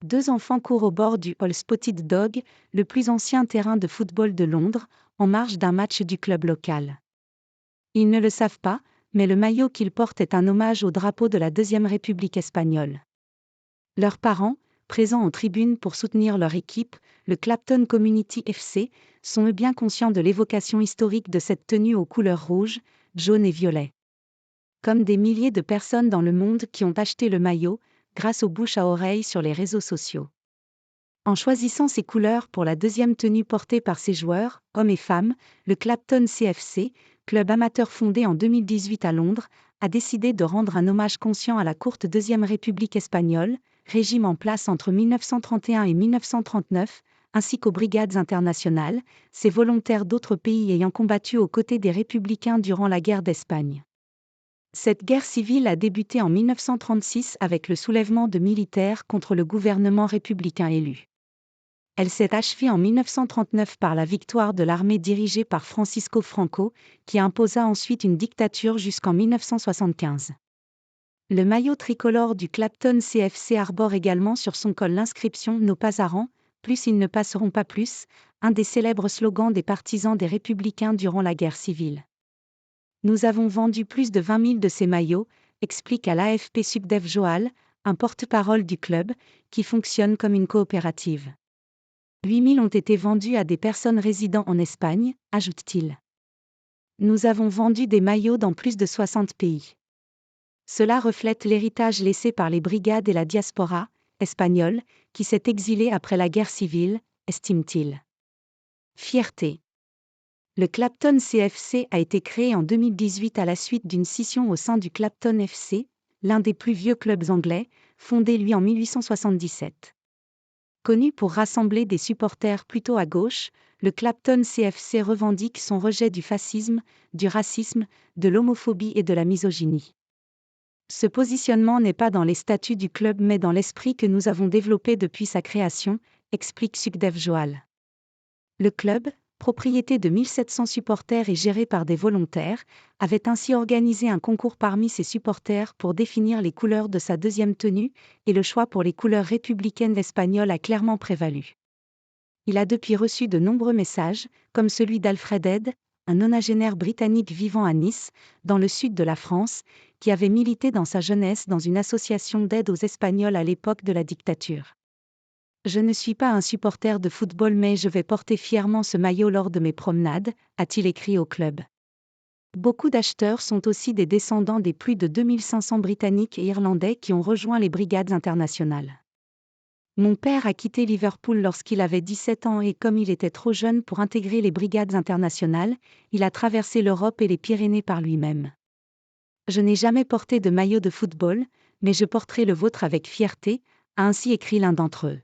Deux enfants courent au bord du All Spotted Dog, le plus ancien terrain de football de Londres, en marge d'un match du club local. Ils ne le savent pas, mais le maillot qu'ils portent est un hommage au drapeau de la Deuxième République espagnole. Leurs parents, présents en tribune pour soutenir leur équipe, le Clapton Community FC, sont bien conscients de l'évocation historique de cette tenue aux couleurs rouge, jaune et violet. Comme des milliers de personnes dans le monde qui ont acheté le maillot, grâce aux bouche à oreille sur les réseaux sociaux. En choisissant ces couleurs pour la deuxième tenue portée par ses joueurs, hommes et femmes, le Clapton CFC, club amateur fondé en 2018 à Londres, a décidé de rendre un hommage conscient à la courte Deuxième République espagnole, régime en place entre 1931 et 1939, ainsi qu'aux brigades internationales, ces volontaires d'autres pays ayant combattu aux côtés des républicains durant la guerre d'Espagne. Cette guerre civile a débuté en 1936 avec le soulèvement de militaires contre le gouvernement républicain élu. Elle s'est achevée en 1939 par la victoire de l'armée dirigée par Francisco Franco, qui imposa ensuite une dictature jusqu'en 1975. Le maillot tricolore du Clapton CFC arbore également sur son col l'inscription « Nos pasarans, plus ils ne passeront pas plus », un des célèbres slogans des partisans des républicains durant la guerre civile. Nous avons vendu plus de 20 000 de ces maillots, explique à l'AFP Sukdev Joal, un porte-parole du club, qui fonctionne comme une coopérative. 8 000 ont été vendus à des personnes résidant en Espagne, ajoute-t-il. Nous avons vendu des maillots dans plus de 60 pays. Cela reflète l'héritage laissé par les brigades et la diaspora espagnole, qui s'est exilée après la guerre civile, estime-t-il. Fierté. Le Clapton CFC a été créé en 2018 à la suite d'une scission au sein du Clapton FC, l'un des plus vieux clubs anglais, fondé lui en 1877. Connu pour rassembler des supporters plutôt à gauche, le Clapton CFC revendique son rejet du fascisme, du racisme, de l'homophobie et de la misogynie. Ce positionnement n'est pas dans les statuts du club mais dans l'esprit que nous avons développé depuis sa création, explique Sukdev Joal. Le club, propriété de 1700 supporters et géré par des volontaires, avait ainsi organisé un concours parmi ses supporters pour définir les couleurs de sa deuxième tenue, et le choix pour les couleurs républicaines espagnoles a clairement prévalu. Il a depuis reçu de nombreux messages, comme celui d'Alfred Ed, un nonagénaire britannique vivant à Nice, dans le sud de la France, qui avait milité dans sa jeunesse dans une association d'aide aux Espagnols à l'époque de la dictature. Je ne suis pas un supporter de football mais je vais porter fièrement ce maillot lors de mes promenades, a-t-il écrit au club. Beaucoup d'acheteurs sont aussi des descendants des plus de 2500 Britanniques et Irlandais qui ont rejoint les brigades internationales. Mon père a quitté Liverpool lorsqu'il avait 17 ans et comme il était trop jeune pour intégrer les brigades internationales, il a traversé l'Europe et les Pyrénées par lui-même. Je n'ai jamais porté de maillot de football, mais je porterai le vôtre avec fierté, a ainsi écrit l'un d'entre eux.